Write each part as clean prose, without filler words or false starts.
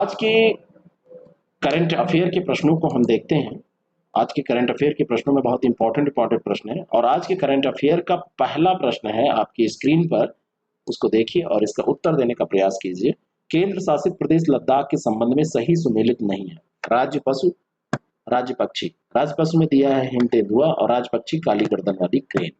आज के current affair के प्रश्नों को हम देखते हैं। आज के करंट अफेयर के प्रश्नों में बहुत इंपॉर्टेंट प्रश्न है और आज के करंट अफेयर का पहला प्रश्न है आपकी स्क्रीन पर। उसको देखिए और इसका उत्तर देने का प्रयास कीजिए। केंद्र शासित प्रदेश लद्दाख के संबंध में सही सुमेलित नहीं है। राज्य पशु, राज्य पक्षी। राज्य पशु में दिया है हिम तेंदुआ और राज्य पक्षी काली गर्दन वाली क्रेन।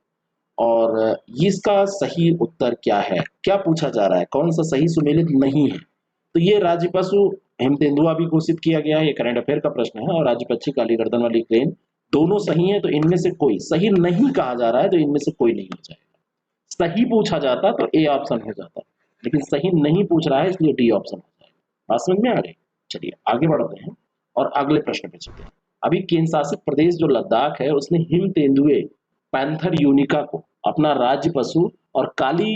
और इसका सही उत्तर क्या है, क्या पूछा जा रहा है, कौन सा सही सुमेलित नहीं है। तो ये राज्य पशु हिम तेंदुआ भी घोषित किया गया है, ये करंट अफेयर का प्रश्न है। और राज्य पक्षी काली गर्दन वाली क्रेन दोनों सही है, तो इनमें से कोई सही नहीं कहा जा रहा है, तो इनमें से कोई नहीं हो जाएगा। सही पूछा जाता तो ए ऑप्शन हो जाता, लेकिन सही नहीं पूछ रहा है इसलिए डी ऑप्शन हो जाएगा। बात समझ में आ गई। चलिए आगे बढ़ते हैं और अगले प्रश्न पे चलते हैं। अभी केंद्र शासित प्रदेश जो लद्दाख है उसने हिम तेंदुए पैंथर यूनिका को अपना राज्य पशु और काली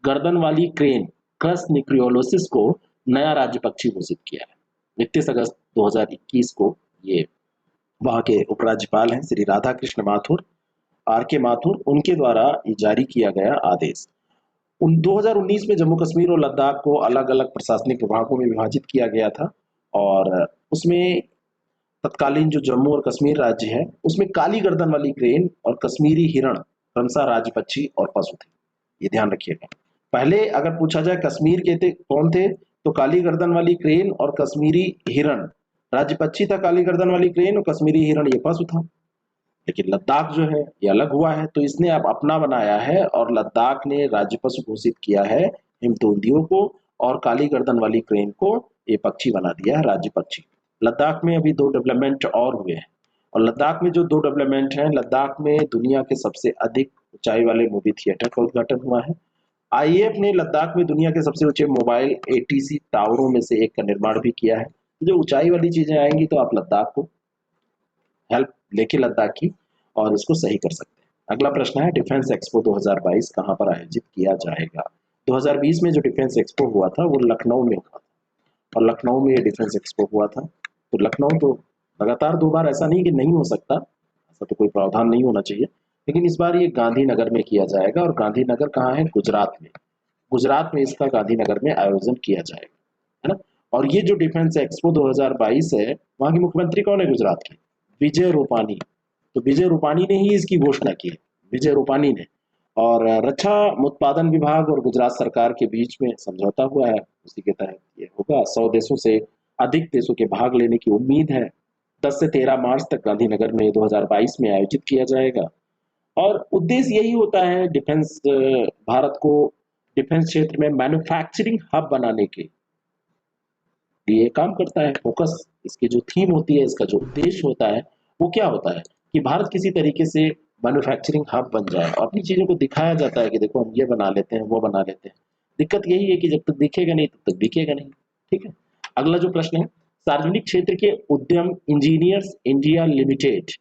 गर्दन वाली क्रेन क्रस निक्रियोलोसिस को नया राज्य पक्षी घोषित किया है। 31 अगस्त 2021 को ये वहां के उपराज्यपाल हैं श्री राधा कृष्ण माथुर, आर के माथुर, उनके द्वारा ये जारी किया गया आदेश। 2019 में जम्मू कश्मीर और लद्दाख को अलग अलग प्रशासनिक विभागों में विभाजित किया गया था और उसमें तत्कालीन जो जम्मू और कश्मीर राज्य है उसमें काली गर्दन वाली क्रेन और कश्मीरी हिरण क्रमशः राज्य पक्षी और पशु थे। ये ध्यान रखिएगा। पहले अगर पूछा जाए कश्मीर के थे कौन थे, तो काली गर्दन वाली क्रेन और कश्मीरी हिरण राज्य पक्षी था, काली गर्दन वाली क्रेन और कश्मीरी हिरण ये पशु था। लेकिन लद्दाख जो है ये अलग हुआ है, तो इसने अब अपना बनाया है और लद्दाख ने राज्य पशु घोषित किया है हिमतोंदियों को और काली गर्दन वाली क्रेन को ये पक्षी बना दिया है राज्य पक्षी। लद्दाख में अभी 2 डेवलपमेंट और हुए हैं और लद्दाख में जो 2 डेवलपमेंट हैं, लद्दाख में दुनिया के सबसे अधिक ऊंचाई वाले मूवी थिएटर का उद्घाटन हुआ है। आईएएफ ने लद्दाख में दुनिया के सबसे ऊंचे मोबाइल एटीसी टावरों में से एक का निर्माण भी किया है। जो ऊंचाई वाली चीजें आएंगी तो आप लद्दाख को हेल्प लेके लद्दाख की और इसको सही कर सकते हैं। अगला प्रश्न है डिफेंस एक्सपो 2022 कहां पर आयोजित किया जाएगा। 2020 में जो डिफेंस एक्सपो हुआ था वो लखनऊ में हुआ था और लखनऊ में ये डिफेंस एक्सपो हुआ था। तो लखनऊ तो लगातार 2 बार ऐसा नहीं कि नहीं हो सकता, ऐसा तो कोई प्रावधान नहीं होना चाहिए, लेकिन इस बार ये गांधीनगर में किया जाएगा। और गांधीनगर कहाँ है, गुजरात में। गुजरात में इसका गांधीनगर में आयोजन किया जाएगा, है ना। और ये जो डिफेंस एक्सपो 2022 है, वहाँ के मुख्यमंत्री कौन है गुजरात के, विजय रूपानी। तो विजय रूपानी ने ही इसकी घोषणा की है, विजय रूपानी ने। और रक्षा उत्पादन विभाग और गुजरात सरकार के बीच में समझौता हुआ है, उसी के तहत ये होगा। 100 देशों से अधिक देशों के भाग लेने की उम्मीद है। 10 से 13 मार्च तक गांधीनगर में 2022 में आयोजित किया जाएगा। और उद्देश्य यही होता है डिफेंस भारत को डिफेंस क्षेत्र में मैन्युफैक्चरिंग हब बनाने के लिए काम करता है। फोकस इसकी जो थीम होती है, इसका जो उद्देश्य होता है वो क्या होता है कि भारत किसी तरीके से मैन्युफैक्चरिंग हब बन जाए और अपनी चीजों को दिखाया जाता है कि देखो हम ये बना लेते हैं, वो बना लेते हैं। दिक्कत यही है कि जब तक दिखेगा नहीं तब तक बिकेगा नहीं। ठीक है। अगला जो प्रश्न है, सार्वजनिक क्षेत्र के उद्यम इंजीनियर्स इंडिया लिमिटेड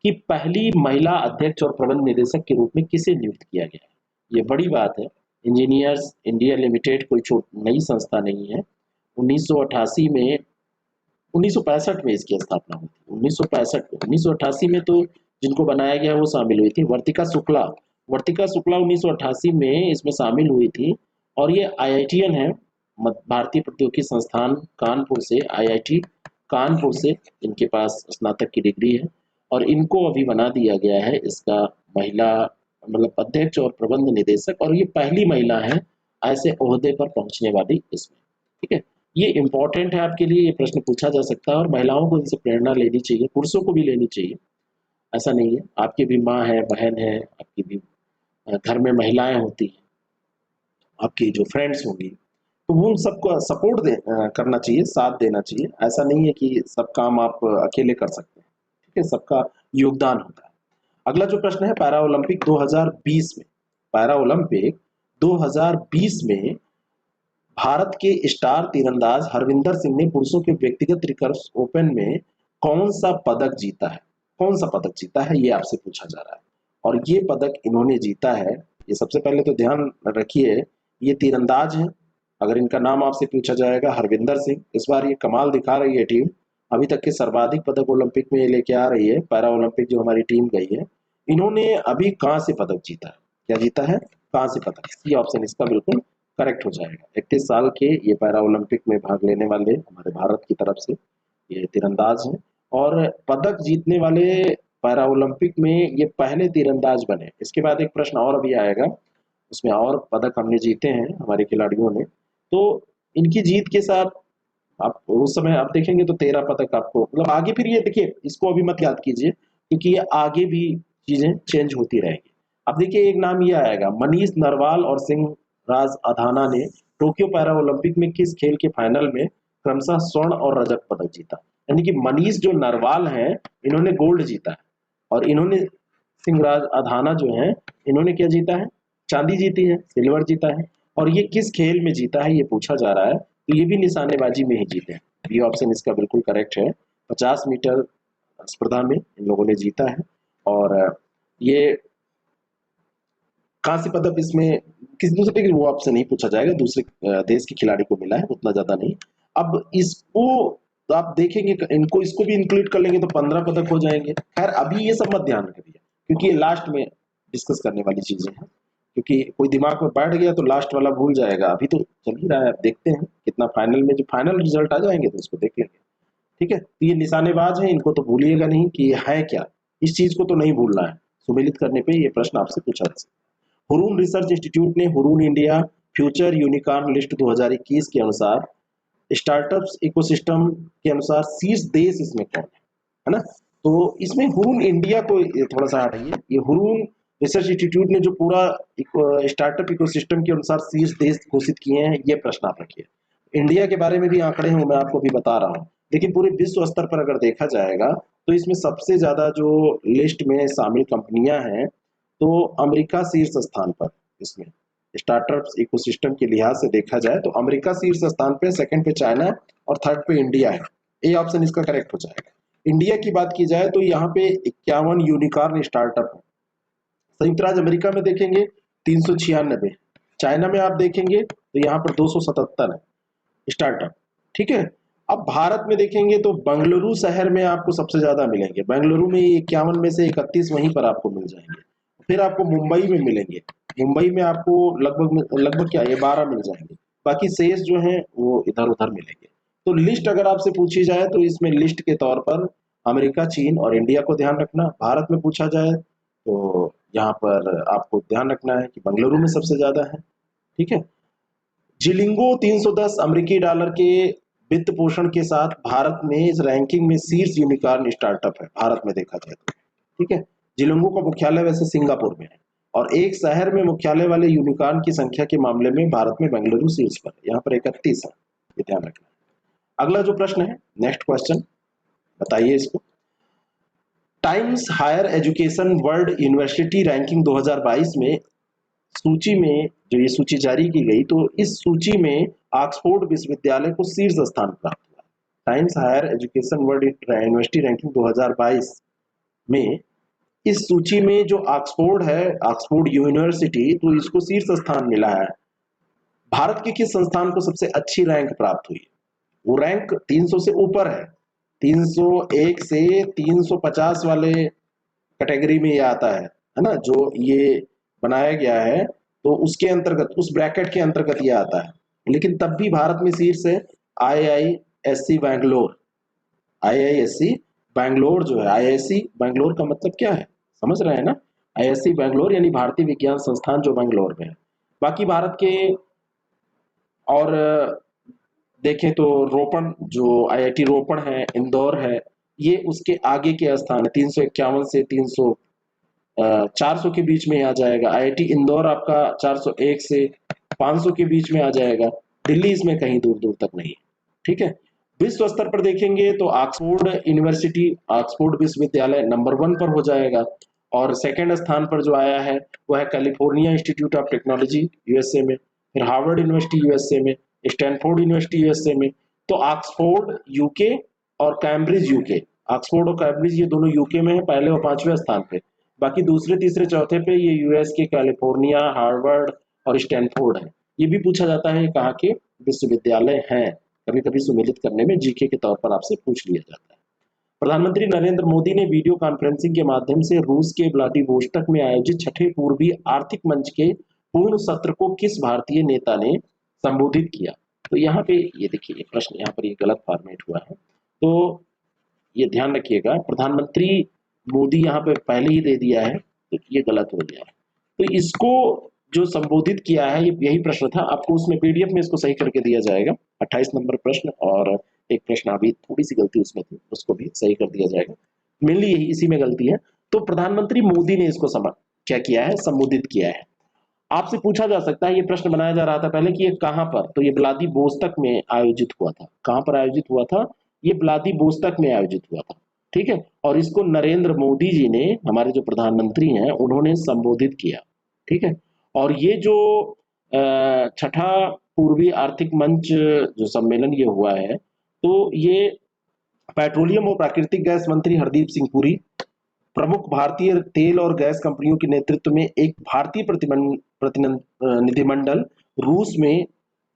की पहली महिला अध्यक्ष और प्रबंध निदेशक के रूप में किसे नियुक्त किया गया है। ये बड़ी बात है। इंजीनियर्स इंडिया लिमिटेड कोई नई संस्था नहीं है। 1988 में 1965 में इसकी स्थापना हुई थी। 1965 में, 1988 में तो जिनको बनाया गया वो शामिल हुई थी वर्तिका शुक्ला। वर्तिका शुक्ला 1988 में इसमें शामिल हुई थी और ये आईआईटीएन है, भारतीय प्रौद्योगिकी संस्थान कानपुर से, आईआईटी कानपुर से इनके पास स्नातक की डिग्री है। और इनको अभी बना दिया गया है इसका महिला मतलब अध्यक्ष और प्रबंध निदेशक, और ये पहली महिला है ऐसे ओहदे पर पहुंचने वाली इसमें। ठीक है। ये इंपॉर्टेंट है आपके लिए, ये प्रश्न पूछा जा सकता है और महिलाओं को इनसे प्रेरणा लेनी चाहिए, पुरुषों को भी लेनी चाहिए। ऐसा नहीं है, आपकी भी माँ है, बहन है, आपकी भी घर में महिलाएं होती हैं, आपकी जो फ्रेंड्स होंगी, तो वो उन सबको सपोर्ट करना चाहिए, साथ देना चाहिए। ऐसा नहीं है कि सब काम आप अकेले कर सकते हैं। ठीक है, सबका योगदान होता है। अगला जो प्रश्न है पैरा ओलंपिक 2020 में, पैरा ओलंपिक 2020 में भारत के स्टार तीरंदाज हरविंदर सिंह ने पुरुषों के व्यक्तिगत रिकर्व ओपन में कौन सा पदक जीता है। कौन सा पदक जीता है ये आपसे पूछा जा रहा है। और ये पदक इन्होंने जीता है, ये सबसे पहले तो ध्यान रखिए ये तीरंदाज हैं। अगर इनका नाम आपसे पूछा जाएगा हरविंदर सिंह, इस बार ये कमाल दिखा रही है टीम। अभी तक के सर्वाधिक पदक ओलंपिक में ये लेके आ रही है, पैरा ओलंपिक जो हमारी टीम गई है। इन्होंने अभी कांस्य पदक जीता है। क्या जीता है, कांस्य पदक। सी ऑप्शन इसका बिल्कुल करेक्ट हो जाएगा। 31 साल के ये पैरा ओलंपिक में भाग लेने वाले हमारे भारत की तरफ से ये तीरंदाज हैं और पदक जीतने वाले पैरा ओलंपिक में ये पहले तीरंदाज बने। इसके बाद एक प्रश्न और अभी आएगा, उसमें और पदक हमने जीते हैं हमारे खिलाड़ियों ने। तो इनकी जीत के साथ आप उस समय आप देखेंगे तो 13 पदक आपको, मतलब आगे फिर ये देखिए, इसको अभी मत याद कीजिए क्योंकि ये आगे भी चीजें चेंज होती रहेंगी। अब देखिए एक नाम ये आएगा, मनीष नरवाल और सिंह राज अधाना ने टोक्यो पैरा ओलंपिक में किस खेल के फाइनल में क्रमशः स्वर्ण और रजत पदक जीता। यानी कि मनीष जो नरवाल हैं इन्होंने गोल्ड जीता है और इन्होंने सिंहराज अधाना जो है इन्होंने क्या जीता है, चांदी जीती है, सिल्वर जीता है। और ये किस खेल में जीता है ये पूछा जा रहा है, तो ये भी निशानेबाजी में ही जीते हैं। ये ऑप्शन इसका बिल्कुल करेक्ट है। 50 मीटर स्पर्धा में इन लोगों ने जीता है और ये कांस्य पदक इसमें किसी दूसरे के वो ऑप्शन नहीं पूछा जाएगा, दूसरे देश के खिलाड़ी को मिला है, उतना ज्यादा नहीं। अब इसको तो आप देखेंगे इनको इसको भी इंक्लूड कर लेंगे तो 15 पदक हो जाएंगे। खैर अभी ये सब मत ध्यान करिए क्योंकि ये लास्ट में डिस्कस करने वाली चीजें हैं, क्योंकि कोई दिमाग में बैठ गया तो लास्ट वाला भूल जाएगा। अभी तो चल ही रहा है, अब देखते हैं कितना फाइनल में जो फाइनल रिजल्ट आ जाएंगे तो उसको देख लेंगे। ठीक है, तो ये निशानेबाज है, इनको तो भूलिएगा नहीं कि ये है क्या, इस चीज को तो नहीं भूलना है। सुमेलित करने पे ये प्रश्न आपसे पूछा जा सकता है। हुरून रिसर्च इंस्टीट्यूट ने Hurun India future unicorn list 2021 के अनुसार स्टार्टअप्स इकोसिस्टम के अनुसार शीर्ष देश इसमें कौन है ना। तो इसमें हुरून इंडिया को थोड़ा सा हटाइए, ये हुरून रिसर्च इंस्टीट्यूट ने जो पूरा स्टार्टअप इकोसिस्टम के अनुसार शीर्ष देश घोषित किए हैं, ये प्रश्न आप रखिए। इंडिया के बारे में भी आंकड़े हैं, मैं आपको भी बता रहा हूँ, लेकिन पूरे विश्व स्तर पर अगर देखा जाएगा तो इसमें सबसे ज्यादा जो लिस्ट में शामिल कंपनियां हैं तो अमेरिका शीर्ष स्थान पर, इसमें स्टार्टअप्स इकोसिस्टम के लिहाज से देखा जाए तो अमेरिका शीर्ष स्थान पे, सेकंड पे चाइना और थर्ड पे इंडिया है। ये ऑप्शन इसका करेक्ट हो जाएगा। इंडिया की बात की जाए तो यहाँ पे 51 यूनिकॉर्न स्टार्टअप है। संयुक्त राज्य अमेरिका में देखेंगे 396, चाइना में आप देखेंगे तो यहाँ पर 277 है स्टार्टअप। ठीक है, अब भारत में देखेंगे तो बेंगलुरु शहर में आपको सबसे ज्यादा मिलेंगे, बेंगलुरु में 51 में से 31 वहीं पर आपको मिल जाएंगे। फिर आपको मुंबई में मिलेंगे, मुंबई में आपको लगभग क्या ये 12 मिल जाएंगे, बाकी शेष जो है वो इधर उधर मिलेंगे। तो लिस्ट अगर आपसे पूछी जाए तो इसमें लिस्ट के तौर पर अमेरिका, चीन और इंडिया को ध्यान रखना। भारत में पूछा जाए तो यहाँ पर आपको ध्यान रखना है कि बेंगलुरु में सबसे ज्यादा है। ठीक है, जिलिंगो 310 अमेरिकी डॉलर के वित्त पोषण के साथ भारत में इस रैंकिंग में शीर्ष यूनिकॉर्न स्टार्टअप है भारत में देखा जाए तो। ठीक है, जिलिंगो का मुख्यालय वैसे सिंगापुर में है और एक शहर में मुख्यालय वाले यूनिकॉर्न की संख्या के मामले में भारत में बेंगलुरु शीर्ष पर, यहाँ पर 31 है, ये ध्यान रखना है। अगला जो प्रश्न है, नेक्स्ट क्वेश्चन बताइए इसको। Times Higher Education World University Ranking 2022 में सूची में जो ये सूची जारी की गई तो इस सूची में ऑक्सफोर्ड विश्वविद्यालय को शीर्ष स्थान प्राप्त हुआ। Times Higher Education World University Ranking 2022 में इस सूची में जो ऑक्सफोर्ड है, ऑक्सफोर्ड यूनिवर्सिटी, तो इसको शीर्ष स्थान मिला है। भारत के किस संस्थान को सबसे अच्छी रैंक प्राप्त हुई? वो रैंक 300 से ऊपर है, 301 से 350 वाले कैटेगरी में ये आता है ना, जो ये बनाया गया है तो उसके अंतर्गत, उस ब्रैकेट के अंतर्गत ये आता है। लेकिन तब भी भारत में शीर्ष है IISc बैंगलोर। IISc बैंगलोर जो है, IISc बैंगलोर का मतलब क्या है समझ रहे हैं ना, IISc बैंगलोर यानी भारतीय विज्ञान संस्थान जो बैंगलोर में है। बाकी भारत के और देखें तो रोपण जो IIT रोपण है, इंदौर है, ये उसके आगे के स्थान है, 351 से 400 के बीच में आ जाएगा। IIT इंदौर आपका 401 से 500 के बीच में आ जाएगा। दिल्ली इसमें कहीं दूर दूर तक नहीं। ठीक है, विश्व स्तर पर देखेंगे तो ऑक्सफोर्ड यूनिवर्सिटी, ऑक्सफोर्ड विश्वविद्यालय नंबर 1 पर हो जाएगा और सेकंड स्थान पर जो आया है वो है California institute of technology USA में, फिर हार्वर्ड यूनिवर्सिटी USA में, स्टैनफोर्ड यूनिवर्सिटी USA में। तो ऑक्सफोर्ड UK और कैम्ब्रिज UK, ऑक्सफोर्ड और कैम्ब्रिज ये दोनों UK में है, पहले और 5वें स्थान पे। बाकी दूसरे तीसरे चौथे पे ये US के कैलिफोर्निया, हार्वर्ड और स्टैनफोर्ड है। ये भी पूछा जाता है कहाँ के विश्वविद्यालय हैं, कभी कभी सुमेलित करने में जीके के तौर पर आपसे पूछ लिया जाता है। प्रधानमंत्री नरेंद्र मोदी ने वीडियो कॉन्फ्रेंसिंग के माध्यम से रूस के व्लादिवोस्तोक में आयोजित छठे पूर्वी आर्थिक मंच के पूर्ण सत्र को किस भारतीय नेता ने संबोधित किया? तो यहाँ पे ये देखिए, ये प्रश्न यहाँ पर ये गलत फॉर्मेट हुआ है, तो ये ध्यान रखिएगा। प्रधानमंत्री मोदी यहाँ पे पहले ही दे दिया है, तो ये गलत हो गया है। तो इसको जो संबोधित किया है, ये यही प्रश्न था। आपको उसमें पीडीएफ में इसको सही करके दिया जाएगा, 28 नंबर प्रश्न, और एक प्रश्न अभी थोड़ी सी गलती उसमें थी, उसको भी सही कर दिया जाएगा। मेनली यही इसी में गलती है। तो प्रधानमंत्री मोदी ने इसको क्या किया है, संबोधित किया है। आपसे पूछा जा सकता है, ये प्रश्न बनाया जा रहा था पहले कि ये कहां पर, तो ये व्लादिवोस्तोक में आयोजित हुआ था। कहां पर आयोजित हुआ था? ये व्लादिवोस्तोक में आयोजित हुआ था, ठीक है। और इसको नरेंद्र मोदी जी ने, हमारे जो प्रधानमंत्री हैं, उन्होंने संबोधित किया, ठीक है। और ये जो छठा पूर्वी आर्थिक मंच जो सम्मेलन ये हुआ है, तो ये पेट्रोलियम और प्राकृतिक गैस मंत्री हरदीप सिंह पुरी, प्रमुख भारतीय तेल और गैस कंपनियों के नेतृत्व में एक भारतीय प्रतिनिधिमंडल रूस में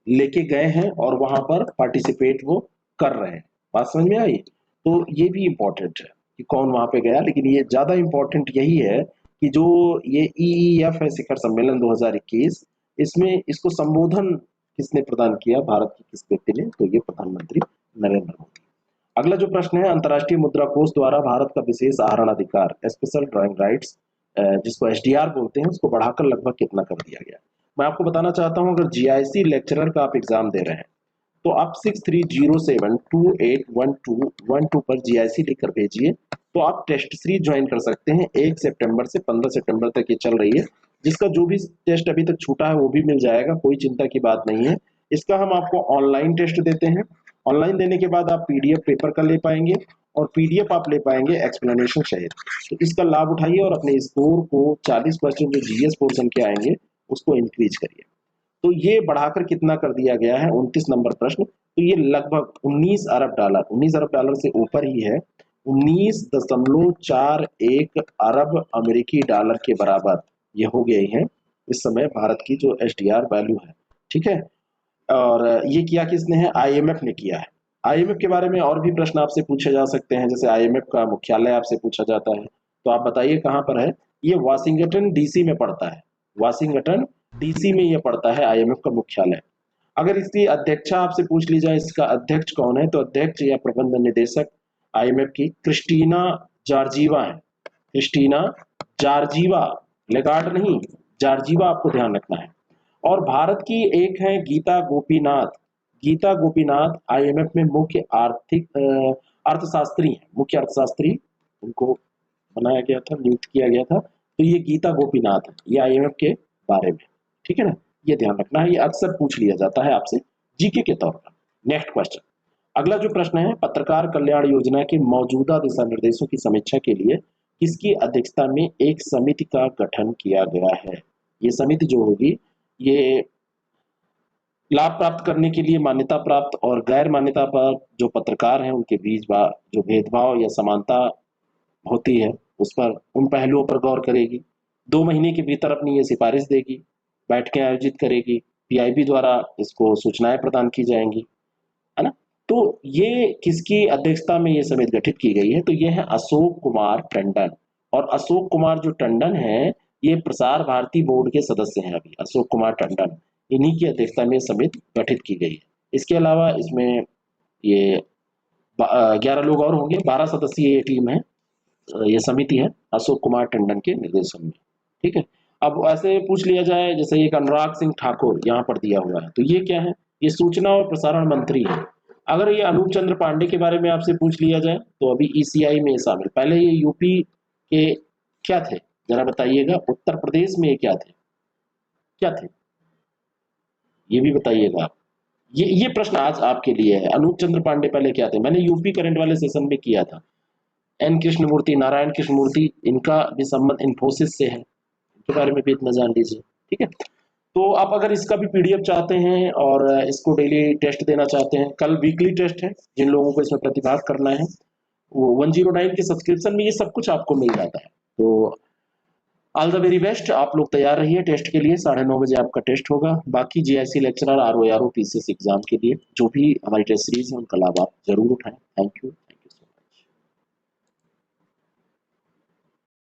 लेके गए हैं और वहां पर पार्टिसिपेट वो कर रहे हैं। बात समझ में आई? तो ये भी इंपॉर्टेंट है कि कौन वहां पे गया, लेकिन ये ज्यादा इंपॉर्टेंट यही है कि जो ये ईईएफ है, शिखर सम्मेलन 2021, इसमें इसको संबोधन किसने प्रदान किया, भारत के किस व्यक्ति ने? तो ये प्रधानमंत्री नरेंद्र मोदी। अगला जो प्रश्न है, अंतर्राष्ट्रीय मुद्रा कोष द्वारा भारत का विशेष आहरण अधिकार, स्पेशल ड्राइंग राइट्स, जिसको एसडीआर बोलते हैं, उसको बढ़ाकर लगभग कितना कर दिया गया? मैं आपको बताना चाहता हूं, अगर जीआईसी लेक्चरर का आप एग्जाम दे रहे हैं तो आप 6307281212 पर जीआईसी लिखकर भेजिए, तो आप टेस्ट सीरीज ज्वाइन कर सकते हैं। 1 सितंबर से 15 सितंबर तक ये चल रही है। जिसका जो भी टेस्ट अभी तक छूटा है वो भी मिल जाएगा, कोई चिंता की बात नहीं है। इसका हम आपको ऑनलाइन टेस्ट देते हैं। ऑनलाइन देने के बाद आप पीडीएफ पेपर का ले पाएंगे और पीडीएफ आप ले पाएंगे एक्सप्लेनेशन सहित। तो इसका लाभ उठाइए और अपने स्कोर को 40% जो जीएस पोर्शन के आएंगे उसको इंक्रीज करिए। तो ये बढ़ाकर कितना कर दिया गया है, 29 नंबर प्रश्न। तो ये लगभग 19 अरब डॉलर, 19 अरब डॉलर से ऊपर ही है, 19.41 अरब अमेरिकी डॉलर के बराबर ये हो गई है इस समय भारत की जो एसडीआर वैल्यू है, ठीक है। और ये किया किसने है? आईएमएफ ने किया है। आईएमएफ के बारे में और भी प्रश्न आपसे पूछे जा सकते हैं, जैसे आईएमएफ का मुख्यालय आपसे पूछा जाता है, तो आप बताइए कहाँ पर है? ये वाशिंगटन डीसी में पड़ता है, वाशिंगटन डीसी में ये पड़ता है आईएमएफ का मुख्यालय। अगर इसकी अध्यक्षा आपसे पूछ ली जाए, इसका अध्यक्ष कौन है, तो अध्यक्ष या प्रबंध निदेशक आईएमएफ की क्रिस्टीना जॉर्जिवा है। क्रिस्टीना जॉर्जिवा, लेगार्ड नहीं, जॉर्जिवा आपको ध्यान रखना है। और भारत की एक है गीता गोपीनाथ। गीता गोपीनाथ आईएमएफ में मुख्य आर्थिक अर्थशास्त्री हैं, मुख्य अर्थशास्त्री उनको बनाया गया था, नियुक्त किया गया था। तो ये गीता गोपीनाथ है, ये आईएमएफ के बारे में, ठीक है ना, ये ध्यान रखना है। ये अक्सर पूछ लिया जाता है आपसे जीके के तौर पर। नेक्स्ट क्वेश्चन, अगला जो प्रश्न है, पत्रकार कल्याण योजना के मौजूदा दिशा निर्देशों की समीक्षा के लिए किसकी अध्यक्षता में एक समिति का गठन किया गया है? ये समिति जो होगी, ये लाभ प्राप्त करने के लिए मान्यता प्राप्त और गैर मान्यता पर जो पत्रकार हैं उनके बीच जो भेदभाव या समानता होती है, उस पर, उन पहलुओं पर गौर करेगी। 2 महीने के भीतर अपनी ये सिफारिश देगी, बैठकें आयोजित करेगी, पीआईबी द्वारा इसको सूचनाएं प्रदान की जाएंगी, है ना। तो ये किसकी अध्यक्षता में ये समिति गठित की गई है? तो ये है अशोक कुमार टंडन। और अशोक कुमार जो टंडन है, ये प्रसार भारती बोर्ड के सदस्य हैं अभी, अशोक कुमार टंडन, इन्हीं की अध्यक्षता में समिति गठित की गई है। इसके अलावा इसमें ये 11 लोग और होंगे, 12 सदस्यीय ये टीम है, ये समिति है अशोक कुमार टंडन के निर्देशन में, ठीक है। अब ऐसे पूछ लिया जाए, जैसे एक अनुराग सिंह ठाकुर यहाँ पर दिया हुआ है, तो ये क्या है? ये सूचना और प्रसारण मंत्री है। अगर ये अनूप चंद्र पांडे के बारे में आपसे पूछ लिया जाए, तो अभी ईसीआई में शामिल, पहले ये यूपी के क्या थे, जरा बताइएगा। उत्तर प्रदेश में ये क्या थे, ये भी बताइएगा आप। ये प्रश्न आज आपके लिए है। अनूप चंद्र पांडे पहले क्या थे? मैंने यूपी करंट वाले सेशन में किया था। एन कृष्णमूर्ति, नारायण कृष्णमूर्ति, इनका भी संबंध इन्फोसिस से है, इनके बारे में भी इतना जान लीजिए, ठीक है। तो आप अगर इसका भी पीडीएफ चाहते हैं और इसको डेली टेस्ट देना चाहते हैं, कल वीकली टेस्ट है, जिन लोगों को इसमें प्रतिभाग करना है, वो 109 के सब्सक्रिप्शन में ये सब कुछ आपको मिल जाता है। तो ऑल द वेरी बेस्ट, आप लोग तैयार रहिए टेस्ट के लिए। 9:30 बजे आपका टेस्ट होगा। बाकी GIC lecturer, RO PCS exam के लिए जो भी हमारी टेस्ट सीरीज है, उनका लाभ आप जरूर उठाएं। Thank you.